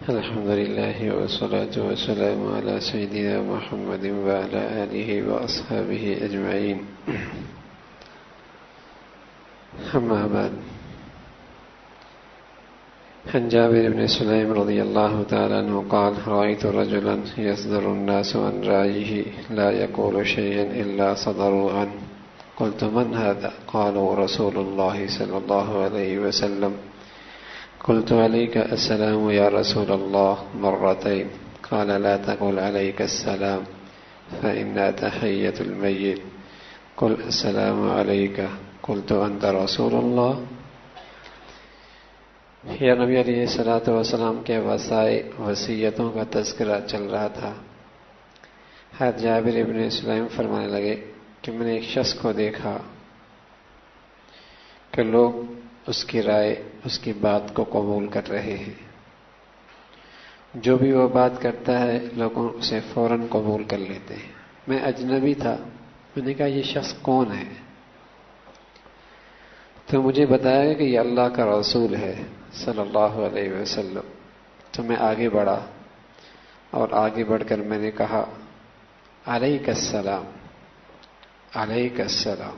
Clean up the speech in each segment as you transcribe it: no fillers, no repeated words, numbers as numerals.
الحمد لله والصلاة والسلام على سيدنا محمد وعلى آله وأصحابه أجمعين. أما بعد، عن جابر بن سليم رضي الله تعالى عنه قال: رأيت رجلا يصدر الناس عن رأيه لا يقول شيئا إلا صدروا عنه. قلت: من هذا؟ قالوا: رسول الله صلى الله عليه وسلم. قلت: عليك السلام يا رسول الله مرتين. قال: لا تقل عليك السلام فإنها تحية الميت. قل السلام عليك. قلت: أنت رسول الله؟ یا نبی علیہ الصلوۃ والسلام کے وصیتوں کا تذکرہ چل رہا تھا۔ حضرت جابر ابن سلیم فرمانے لگے کہ میں نے ایک شخص کو دیکھا کہ لوگ اس کی رائے، اس کی بات کو قبول کر رہے ہیں۔ جو بھی وہ بات کرتا ہے لوگ اسے فوراً قبول کر لیتے ہیں۔ میں اجنبی تھا، میں نے کہا یہ شخص کون ہے؟ تو مجھے بتایا کہ یہ اللہ کا رسول ہے صلی اللہ علیہ وسلم۔ تو میں آگے بڑھا اور آگے بڑھ کر میں نے کہا: علیک السلام، علیک السلام،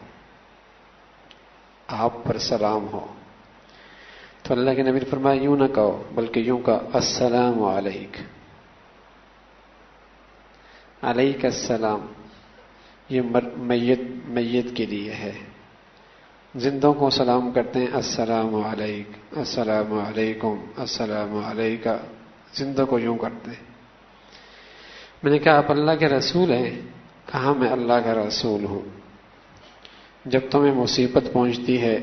آپ پر سلام ہو۔ تو اللہ کے نبی نے فرمایا یوں نہ کہو بلکہ یوں کہو: السلام علیک، علیک السلام۔ یہ میت کے لیے ہے۔ زندوں کو سلام کرتے ہیں: السلام علیک، السلام علیکم، السلام علیکہ۔ زندوں کو یوں کرتے ہیں۔ میں نے کہا آپ اللہ کے رسول ہیں؟ کہا میں اللہ کا رسول ہوں۔ جب تمہیں مصیبت پہنچتی ہے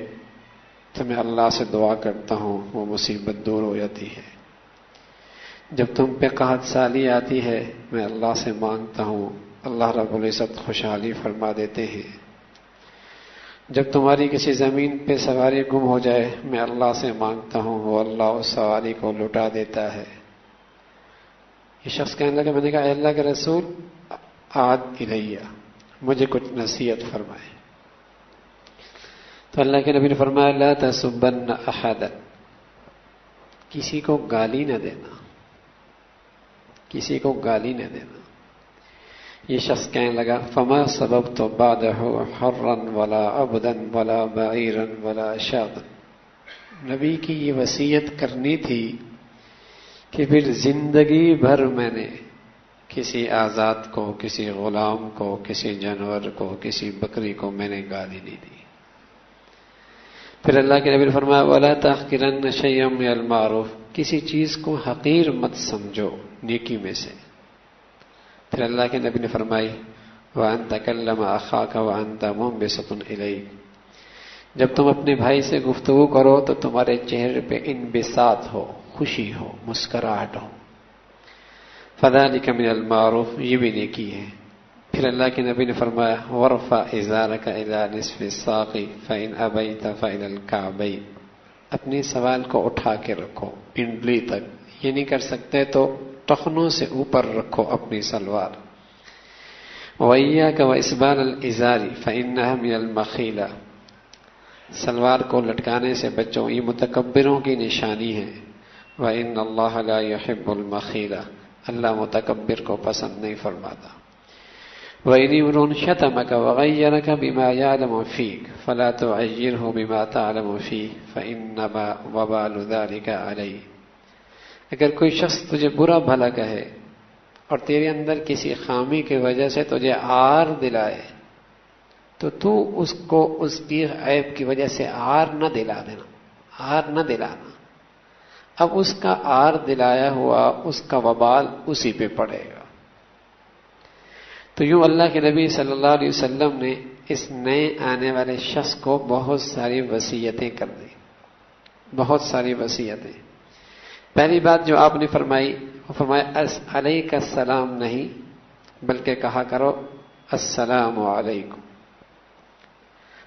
تو میں اللہ سے دعا کرتا ہوں، وہ مصیبت دور ہو جاتی ہے۔ جب تم پہ قحط سالی آتی ہے میں اللہ سے مانگتا ہوں، اللہ رب العزت خوشحالی فرما دیتے ہیں۔ جب تمہاری کسی زمین پہ سواری گم ہو جائے میں اللہ سے مانگتا ہوں، وہ اللہ اس سواری کو لٹا دیتا ہے۔ یہ شخص کہنے لگا، میں نے کہا اے اللہ کے رسول عاد الیہ، مجھے کچھ نصیحت فرمائے۔ تو اللہ کے نبی نے فرمایا: لا تسبن احدا، کسی کو گالی نہ دینا، کسی کو گالی نہ دینا۔ یہ شخص کہنے لگا: فما سببت بعدہ حرا ولا عبدا ولا بعیرا ولا شاطا۔ نبی کی یہ وصیت کرنی تھی کہ پھر زندگی بھر میں نے کسی آزاد کو، کسی غلام کو، کسی جانور کو، کسی بکری کو میں نے گالی نہیں دی۔ پھر اللہ کے نبی نے فرمایا: ولا تحقرن شیئا من المعروف، کسی چیز کو حقیر مت سمجھو نیکی میں سے۔ پھر اللہ کے نبی نے فرمائی: وَأَن تَكَلَّمَ أَخَاكَ وَأَنْتَ مُنبِسَطٌ إِلَيْهِ، جب تم اپنے بھائی سے گفتگو کرو تو تمہارے چہرے پہ انبساط ہو، خوشی ہو، مسکراہٹ ہو۔ فَذَلِكَ مِنَ الْمَعْرُوفِ، یہ بھی نیکی ہے۔ پھر اللہ کے نبی نے فرمایا: وَارْفَعْ إِزَارَكَ إِلَى نِصْفِ السَّاقِ فَإِنْ أَبَيْتَ فَإِلَى الْكَعْبَيْنِ، اپنی سوال کو اٹھا کے رکھو پنڈلی تک، یہ نہیں کر سکتے تو ٹخنوں سے اوپر رکھو اپنی سلوار۔ وَإِيَّاكَ وَإِسْبَالَ الْإِزَارِ فَإِنَّهَا مِنَ الْمَخِيلَةِ، سلوار کو لٹکانے سے بچو، یہ متکبروں کی نشانی ہے۔ وَإِنَّ اللَّهَ لَا يُحِبُّ الْمَخِيلَةَ، اللہ متکبر کو پسند نہیں فرماتا۔ وَإِنِ امْرُؤٌ شَتَمَكَ وَغَيَّرَكَ بِمَا يَعْلَمُ فِيكَ فَلَا تُعَيِّرْهُ بِمَا تَعْلَمُ فِيهِ فَإِنَّمَا وَبَالُ ذَلِكَ عَلَيْهِ، اگر کوئی شخص تجھے برا بھلا کہے اور تیرے اندر کسی خامی کی وجہ سے تجھے عار دلائے تو تو اس کو اس کی عیب کی وجہ سے عار نہ دلا دینا، عار نہ دلانا۔ اب اس کا عار دلایا ہوا اس کا وبال اسی پہ پڑے گا۔ تو یوں اللہ کے نبی صلی اللہ علیہ وسلم نے اس نئے آنے والے شخص کو بہت ساری وصیتیں کر دی، بہت ساری وصیتیں۔ پہلی بات جو آپ نے فرمائی وہ فرمایا علیک السلام نہیں بلکہ کہا کرو السلام علیکم۔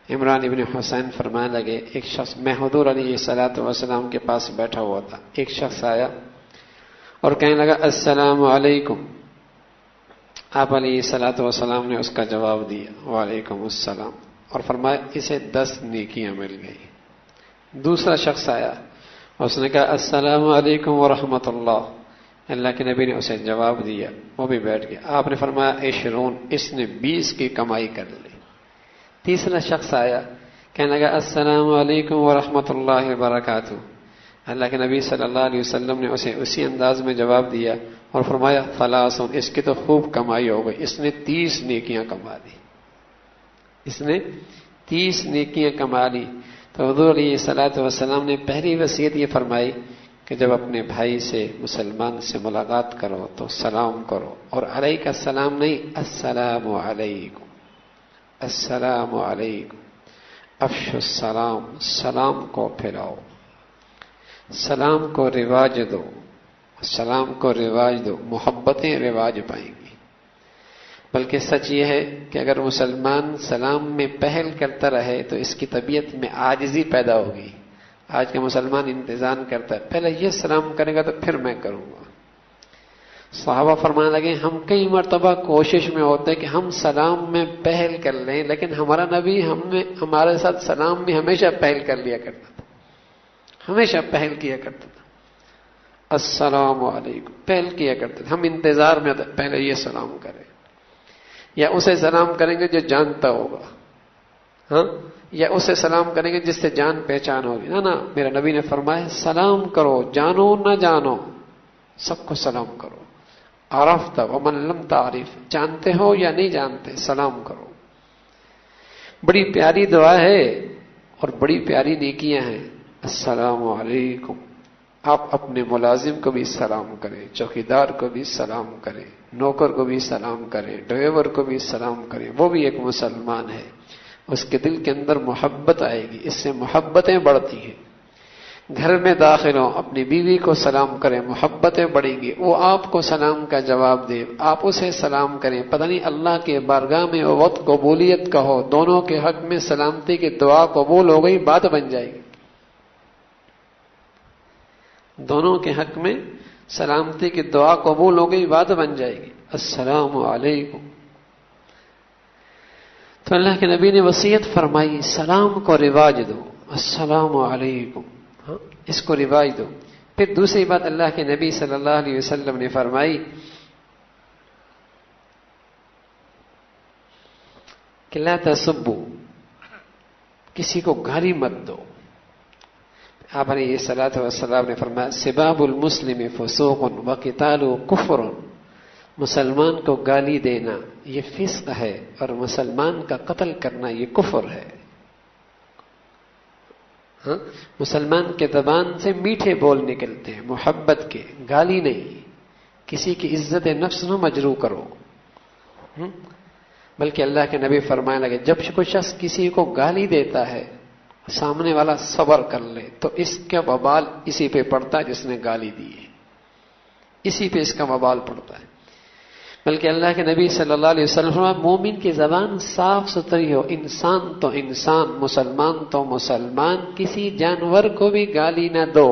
عمران ابن حسین فرمانے لگے ایک شخص، میں حضور علیہ الصلوۃ والسلام کے پاس بیٹھا ہوا تھا، ایک شخص آیا اور کہنے لگا السلام علیکم۔ آپ علیہ الصلوۃ والسلام نے اس کا جواب دیا وعلیکم السلام، اور فرمایا اسے 10 نیکیاں مل گئی۔ دوسرا شخص آیا اس نے کہا السلام علیکم ورحمۃ اللہ، اللہ کے نبی نے اسے جواب دیا، وہ بھی بیٹھ گیا۔ آپ نے فرمایا 20، اس نے 20 کی کمائی کر لی۔ تیسرا شخص آیا، کہنے لگا السلام علیکم ورحمۃ اللہ وبرکاتہ۔ اللہ کے نبی صلی اللہ علیہ وسلم نے اسے اسی انداز میں جواب دیا اور فرمایا ثلاث، اس کی تو خوب کمائی ہو گئی، اس نے 30 نیکیاں کما لی، اس نے 30 نیکیاں کما لی۔ تو حضور علیہ الصلوۃ والسلام نے پہلی وصیت یہ فرمائی کہ جب اپنے بھائی سے، مسلمان سے ملاقات کرو تو سلام کرو، اور علیک السلام نہیں، السلام علیکم، السلام علیکم، افشوا السلام، سلام کو پھیلاؤ، سلام کو رواج دو، سلام کو رواج دو، محبتیں رواج پائیں گی۔ بلکہ سچ یہ ہے کہ اگر مسلمان سلام میں پہل کرتا رہے تو اس کی طبیعت میں عاجزی پیدا ہوگی۔ آج کا مسلمان انتظام کرتا ہے، پہلے یہ سلام کرے گا تو پھر میں کروں گا۔ صحابہ فرمانے لگے ہم کئی مرتبہ کوشش میں ہوتے کہ ہم سلام میں پہل کر لیں، لیکن ہمارا نبی ہمارے ساتھ سلام میں ہمیشہ پہل کر لیا کرتا تھا، ہمیشہ پہل کیا کرتا تھا، السلام علیکم پہل کیا کرتے تھے۔ ہم انتظار میں ہوتے پہلے یہ سلام کریں، یا اسے سلام کریں گے جو جانتا ہوگا، ہاں، یا اسے سلام کریں گے جس سے جان پہچان ہوگی۔ نا میرا نبی نے فرمایا سلام کرو، جانو نہ جانو سب کو سلام کرو، عرفت ومن لم تعرف، جانتے ہو یا نہیں جانتے سلام کرو۔ بڑی پیاری دعا ہے اور بڑی پیاری نیکیاں ہیں۔ السلام علیکم، آپ اپنے ملازم کو بھی سلام کریں، چوکیدار کو بھی سلام کریں، نوکر کو بھی سلام کریں، ڈرائیور کو بھی سلام کریں، وہ بھی ایک مسلمان ہے، اس کے دل کے اندر محبت آئے گی، اس سے محبتیں بڑھتی ہیں۔ گھر میں داخل ہوں اپنی بیوی کو سلام کریں، محبتیں بڑھیں گی، وہ آپ کو سلام کا جواب دے، آپ اسے سلام کریں، پتہ نہیں اللہ کے بارگاہ میں وہ وقت قبولیت کا ہو، دونوں کے حق میں سلامتی کی دعا قبول ہو گئی، بات بن جائے گی، دونوں کے حق میں سلامتی کی دعا قبول ہو گئی، بات بن جائے گی۔ السلام علیکم۔ تو اللہ کے نبی نے وصیت فرمائی سلام کو رواج دو، السلام علیکم، ہاں اس کو رواج دو۔ پھر دوسری بات اللہ کے نبی صلی اللہ علیہ وسلم نے فرمائی کہ لا تسبوا، کسی کو گالی مت دو۔ آپ علیہ الصلوۃ والسلام نے فرمایا سباب المسلم فسوق وقتالہ کفر، مسلمان کو گالی دینا یہ فسق ہے اور مسلمان کا قتل کرنا یہ کفر ہے۔ ہاں، مسلمان کے زبان سے میٹھے بول نکلتے ہیں، محبت کے، گالی نہیں، کسی کی عزت نفس نہ مجروح کرو، بلکہ اللہ کے نبی فرمانے لگے جب کوئی شخص کسی کو گالی دیتا ہے سامنے والا صبر کر لے تو اس کا وبال اسی پہ پڑتا ہے جس نے گالی دی ہے، اسی پہ اس کا وبال پڑتا ہے۔ بلکہ اللہ کے نبی صلی اللہ علیہ وسلم فرمایا مومن کی زبان صاف ستھری ہو، انسان تو انسان، مسلمان تو مسلمان، کسی جانور کو بھی گالی نہ دو۔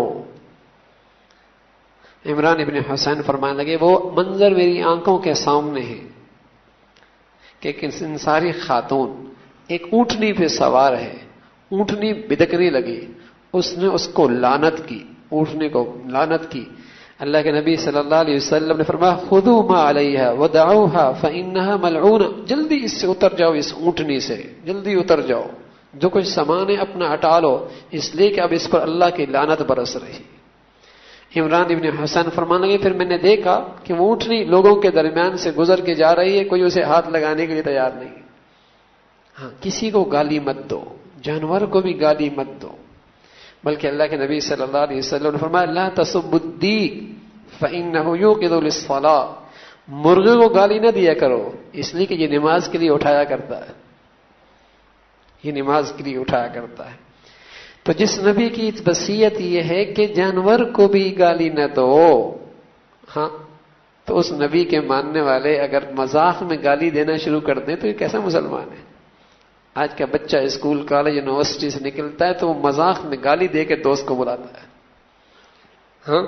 عمران ابن حسین فرمانے لگے وہ منظر میری آنکھوں کے سامنے ہے کہ ایک انصاری خاتون ایک اونٹنی پہ سوار ہے، اونٹنی بدکنے لگی، اس نے اس کو لعنت کی، اونٹنی کو لعنت کی۔ اللہ کے نبی صلی اللہ علیہ وسلم نے فرمایا خذوا ما علیہا ودعوها فانها ملعونہ، جلدی اس سے اتر جاؤ، اس اونٹنی سے جلدی اتر جاؤ، جو کچھ سامان ہے اپنا ہٹا لو، اس لیے کہ اب اس پر اللہ کی لعنت برس رہی۔ عمران ابن حسین فرمانے لگے پھر میں نے دیکھا کہ وہ اونٹنی لوگوں کے درمیان سے گزر کے جا رہی ہے، کوئی اسے ہاتھ لگانے کے لیے تیار نہیں۔ ہاں، کسی کو گالی مت دو، جانور کو بھی گالی مت دو، بلکہ اللہ کے نبی صلی اللہ علیہ وسلم نے فرمایا لا تسبوا الدیک فإنه یوقظ للصلاۃ، مرغے کو گالی نہ دیا کرو اس لیے کہ یہ نماز کے لیے اٹھایا کرتا ہے، یہ نماز کے لیے اٹھایا کرتا ہے۔ تو جس نبی کی وصیت یہ ہے کہ جانور کو بھی گالی نہ دو، ہاں، تو اس نبی کے ماننے والے اگر مذاق میں گالی دینا شروع کر دیں تو یہ کیسا مسلمان ہے؟ آج کا بچہ اسکول کالج یونیورسٹی سے نکلتا ہے تو وہ مذاق میں گالی دے کے دوست کو بلاتا ہے، ہاں،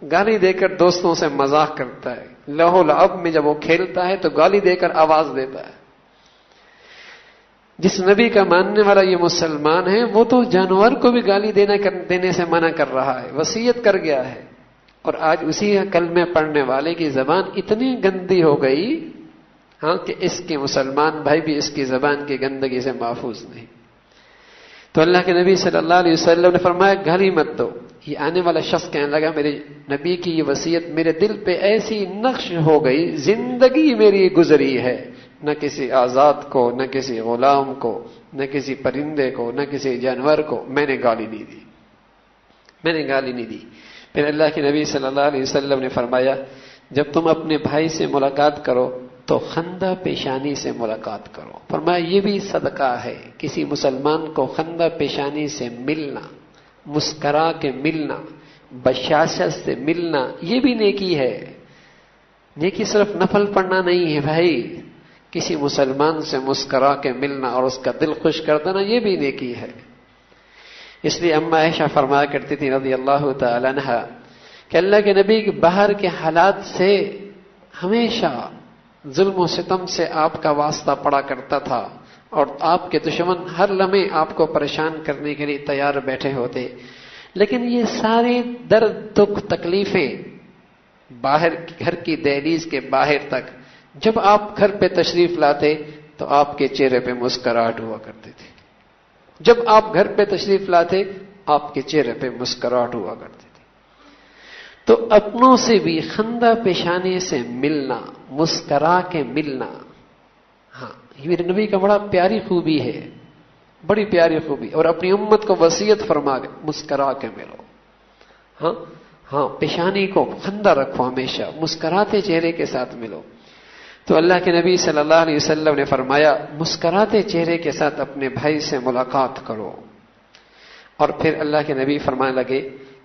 گالی دے کر دوستوں سے مذاق کرتا ہے، لہو لعب میں جب وہ کھیلتا ہے تو گالی دے کر آواز دیتا ہے۔ جس نبی کا ماننے والا یہ مسلمان ہے وہ تو جانور کو بھی گالی دینے سے منع کر رہا ہے، وصیت کر گیا ہے اور آج اسی کلمے پڑھنے والے کی زبان اتنی گندی ہو گئی کہ اس کے مسلمان بھائی بھی اس کی زبان کی گندگی سے محفوظ نہیں. تو اللہ کے نبی صلی اللہ علیہ وسلم نے فرمایا گھر ہی مت دو. یہ آنے والا شخص کہنے لگا میرے نبی کی یہ وصیت میرے دل پہ ایسی نقش ہو گئی، زندگی میری گزری ہے نہ کسی آزاد کو، نہ کسی غلام کو، نہ کسی پرندے کو، نہ کسی جانور کو میں نے گالی نہیں دی، میں نے گالی نہیں دی. پھر اللہ کے نبی صلی اللہ علیہ وسلم نے فرمایا جب تم اپنے بھائی سے ملاقات کرو تو خندہ پیشانی سے ملاقات کرو. فرمایا یہ بھی صدقہ ہے، کسی مسلمان کو خندہ پیشانی سے ملنا، مسکرا کے ملنا، بشاشت سے ملنا، یہ بھی نیکی ہے. نیکی صرف نفل پڑھنا نہیں ہے بھائی، کسی مسلمان سے مسکرا کے ملنا اور اس کا دل خوش کر دینا یہ بھی نیکی ہے. اس لیے اما عائشہ فرمایا کرتی تھی رضی اللہ تعالی عنہا کہ اللہ کے نبی کے باہر کے حالات سے ہمیشہ ظلم و ستم سے آپ کا واسطہ پڑا کرتا تھا اور آپ کے دشمن ہر لمحے آپ کو پریشان کرنے کے لیے تیار بیٹھے ہوتے، لیکن یہ سارے درد دکھ تکلیفیں باہر گھر کی دہلیز کے باہر تک جب آپ گھر پہ تشریف لاتے تو آپ کے چہرے پہ مسکراہٹ ہوا کرتی تھی. جب آپ گھر پہ تشریف لاتے آپ کے چہرے پہ مسکراہٹ ہوا کرتی تھی. تو اپنوں سے بھی خندہ پیشانی سے ملنا، مسکرا کے ملنا، یہ میرے نبی کا بڑا پیاری خوبی ہے، بڑی پیاری خوبی. اور اپنی امت کو وصیت فرما کے مسکرا کے ملو. پیشانی کو خندہ رکھو، ہمیشہ مسکراتے چہرے کے ساتھ ملو. تو اللہ کے نبی صلی اللہ علیہ وسلم نے فرمایا مسکراتے چہرے کے ساتھ اپنے بھائی سے ملاقات کرو. اور پھر اللہ کے نبی فرمانے لگے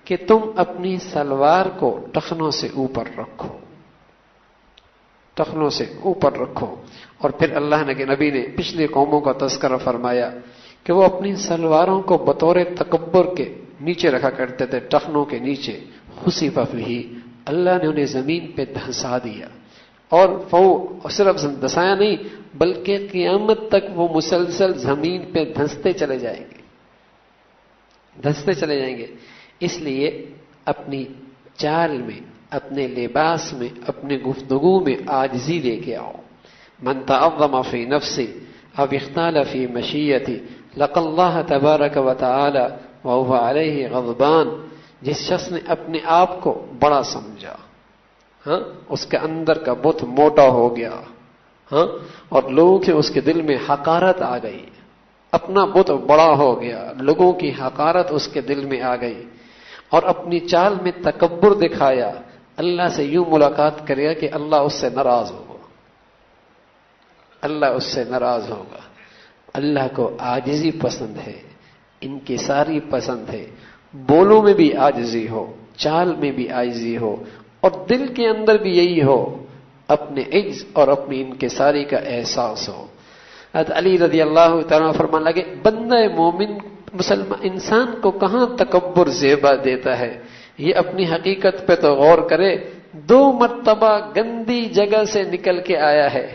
کہ تم اپنی سلوار کو ٹخنوں سے اوپر رکھو، ٹخنوں سے اوپر رکھو. اور پھر اللہ کے نبی نے پچھلی قوموں کا تذکرہ فرمایا کہ وہ اپنی سلواروں کو بطور تکبر کے نیچے رکھا کرتے تھے، ٹخنوں کے نیچے. خسف فیہ، اللہ نے انہیں زمین پہ دھنسا دیا. اور وہ صرف دھسایا نہیں بلکہ قیامت تک وہ مسلسل زمین پہ دھنستے چلے جائیں گے، دھنستے چلے جائیں گے. اس لیے اپنی چال میں، اپنے لباس میں، اپنے گفتگو میں عاجزی لے کے آؤ. من تعظم فی نفسی او اختال فی مشیتی لقی اللہ تبارک و تعالی وهو علیہ غضبان. جس شخص نے اپنے آپ کو بڑا سمجھا، اس کے اندر کا بت موٹا ہو گیا، اور لوگوں کے اس کے دل میں حقارت آ گئی، اپنا بت بڑا ہو گیا، لوگوں کی حقارت اس کے دل میں آ گئی اور اپنی چال میں تکبر دکھایا، اللہ سے یوں ملاقات کرے گا کہ اللہ اس سے ناراض ہوگا، اللہ اس سے ناراض ہوگا. اللہ کو عاجزی پسند ہے، انکساری پسند ہے. بولوں میں بھی عاجزی ہو، چال میں بھی عاجزی ہو، اور دل کے اندر بھی یہی ہو، اپنے عجز اور اپنی انکساری کا احساس ہو. حضرت علی رضی اللہ تعالیٰ فرمانے لگے بندہ مومن مسلمان انسان کو کہاں تکبر زیبا دیتا ہے، یہ اپنی حقیقت پہ تو غور کرے. 2 مرتبہ گندی جگہ سے نکل کے آیا ہے،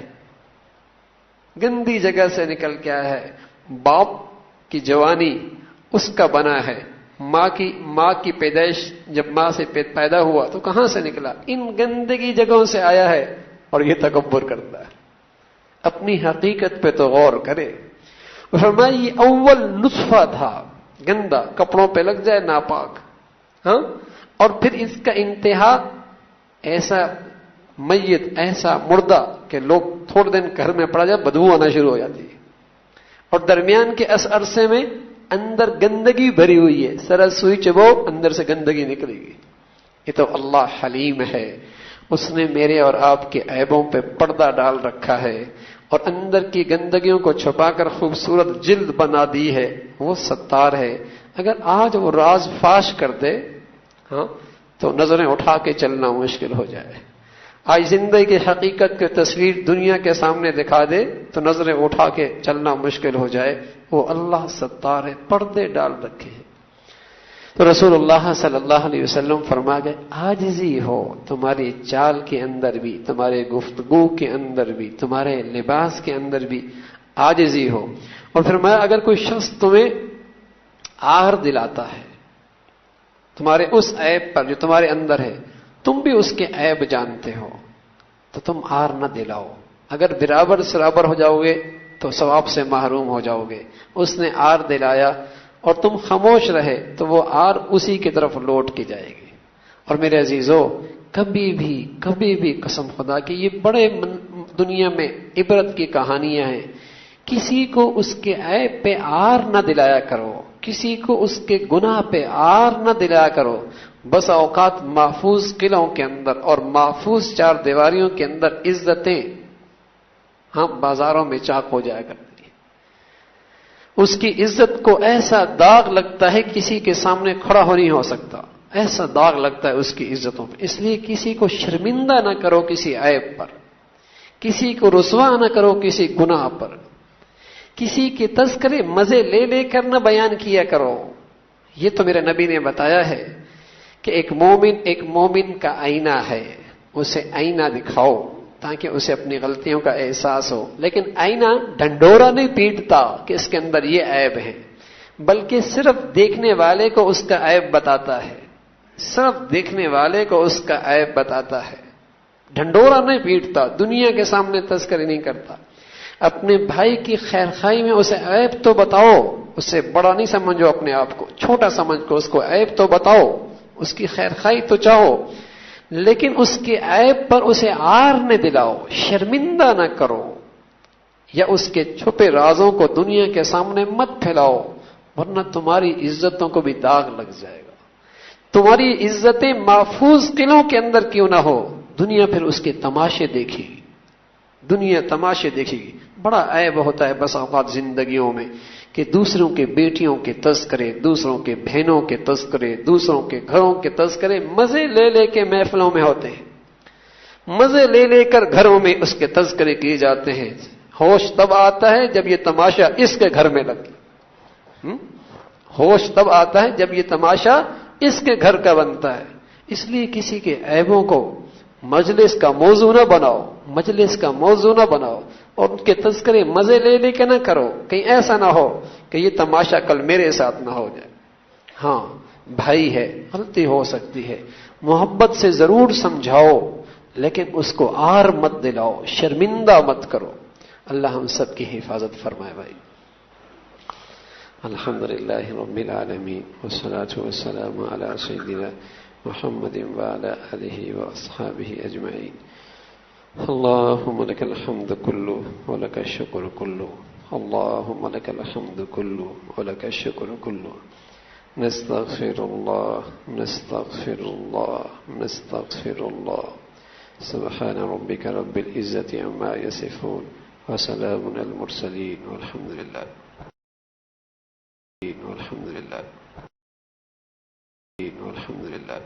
گندی جگہ سے نکل کے آیا ہے. باپ کی جوانی اس کا بنا ہے، ماں کی پیدائش جب ماں سے پیدا ہوا تو کہاں سے نکلا، ان گندگی جگہوں سے آیا ہے اور یہ تکبر کرتا ہے. اپنی حقیقت پہ تو غور کرے. فرمایا یہ اول نطفہ تھا گندا، کپڑوں پہ لگ جائے ناپاک، اور پھر اس کا انتہا ایسا میت، ایسا مردہ کہ لوگ تھوڑے دن گھر میں پڑا جائے بدبو آنا شروع ہو جاتی ہے، اور درمیان کے اس عرصے میں اندر گندگی بھری ہوئی ہے، سرا سوئی چبو اندر سے گندگی نکلے گی. یہ تو اللہ حلیم ہے، اس نے میرے اور آپ کے عیبوں پہ پردہ ڈال رکھا ہے اور اندر کی گندگیوں کو چھپا کر خوبصورت جلد بنا دی ہے. وہ ستار ہے. اگر آج وہ راز فاش کر دے تو نظریں اٹھا کے چلنا مشکل ہو جائے. آج زندگی کی حقیقت کی تصویر دنیا کے سامنے دکھا دے تو نظریں اٹھا کے چلنا مشکل ہو جائے. وہ اللہ ستار ہے، پردے ڈال رکھے ہیں. تو رسول اللہ صلی اللہ علیہ وسلم فرما گئے عاجزی ہو تمہاری چال کے اندر بھی، تمہارے گفتگو کے اندر بھی، تمہارے لباس کے اندر بھی عاجزی ہو. اور فرمایا اگر کوئی شخص تمہیں آہر دلاتا ہے تمہارے اس عیب پر جو تمہارے اندر ہے، تم بھی اس کے عیب جانتے ہو تو تم آر نہ دلاؤ. اگر برابر سرابر ہو جاؤ گے تو ثواب سے محروم ہو جاؤ گے. اس نے آر دلایا اور تم خاموش رہے تو وہ آر اسی کی طرف لوٹ کے جائے گی. اور میرے عزیزو، کبھی بھی قسم خدا کی یہ بڑے دنیا میں عبرت کی کہانیاں ہیں. کسی کو اس کے عیب پہ آر نہ دلایا کرو، کسی کو اس کے گناہ پہ آر نہ دلایا کرو. بس اوقات محفوظ قلعوں کے اندر اور محفوظ چار دیواریوں کے اندر عزتیں بازاروں میں چاک ہو جایا کرتی ہیں. اس کی عزت کو ایسا داغ لگتا ہے کسی کے سامنے کھڑا ہو نہیں ہو سکتا، ایسا داغ لگتا ہے اس کی عزتوں پہ. اس لیے کسی کو شرمندہ نہ کرو کسی عیب پر، کسی کو رسوا نہ کرو کسی گناہ پر، کسی کے تذکرے مزے لے لے کر نہ بیان کیا کرو. یہ تو میرے نبی نے بتایا ہے کہ ایک مومن کا آئینہ ہے، اسے آئینہ دکھاؤ تاکہ اسے اپنی غلطیوں کا احساس ہو. لیکن آئینہ ڈھنڈورا نہیں پیٹتا کہ اس کے اندر یہ عیب ہے، بلکہ صرف دیکھنے والے کو اس کا عیب بتاتا ہے، صرف دیکھنے والے کو اس کا عیب بتاتا ہے. ڈھنڈورا نہیں پیٹتا، دنیا کے سامنے تذکرے نہیں کرتا. اپنے بھائی کی خیرخوائی میں اسے عیب تو بتاؤ، اسے بڑا نہیں سمجھو، اپنے آپ کو چھوٹا سمجھ کو اس کو عیب تو بتاؤ، اس کی خیرخوائی تو چاہو، لیکن اس کے عیب پر اسے آر نہ دلاؤ، شرمندہ نہ کرو، یا اس کے چھپے رازوں کو دنیا کے سامنے مت پھیلاؤ، ورنہ تمہاری عزتوں کو بھی داغ لگ جائے گا. تمہاری عزتیں محفوظ قلعوں کے اندر کیوں نہ ہو، دنیا پھر اس کے تماشے دیکھے گی، دنیا تماشے دیکھے گی. بڑا عیب ہوتا ہے بس اوقات زندگیوں میں کہ دوسروں کے بیٹیوں کے تذکرے، دوسروں کے بہنوں کے تذکرے، دوسروں کے گھروں کے تذکرے مزے لے لے کے محفلوں میں ہوتے ہیں، مزے لے لے کر گھروں میں اس کے تذکرے کیے جاتے ہیں. ہوش تب آتا ہے جب یہ تماشا اس کے گھر میں لگے، ہوش تب آتا ہے جب یہ تماشا اس کے گھر کا بنتا ہے. اس لیے کسی کے عیبوں کو مجلس کا موضوع نہ بناؤ، مجلس کا موضوع نہ بناؤ، اور ان کے تذکرے مزے لے لے کے نہ کرو. کہیں ایسا نہ ہو کہ یہ تماشا کل میرے ساتھ نہ ہو جائے. ہاں بھائی ہے، غلطی ہو سکتی ہے، محبت سے ضرور سمجھاؤ، لیکن اس کو آر مت دلاؤ، شرمندہ مت کرو. اللہ ہم سب کی حفاظت فرمائے. بھائی الحمدللہ رب العالمین والصلاة والسلام علی سیدنا محمد وعلى آلہ واصحابہ اجمعین. اللہم لک الحمد کلہ ولک الشکر کلہ، اللہم لک الحمد کلہ ولک الشکر کلہ. نستغفر اللہ نستغفر اللہ نستغفر اللہ. سبحان ربک رب العزة عما یصفون وسلام علی المرسلین والحمد للہ والحمد للہ والحمد للہ.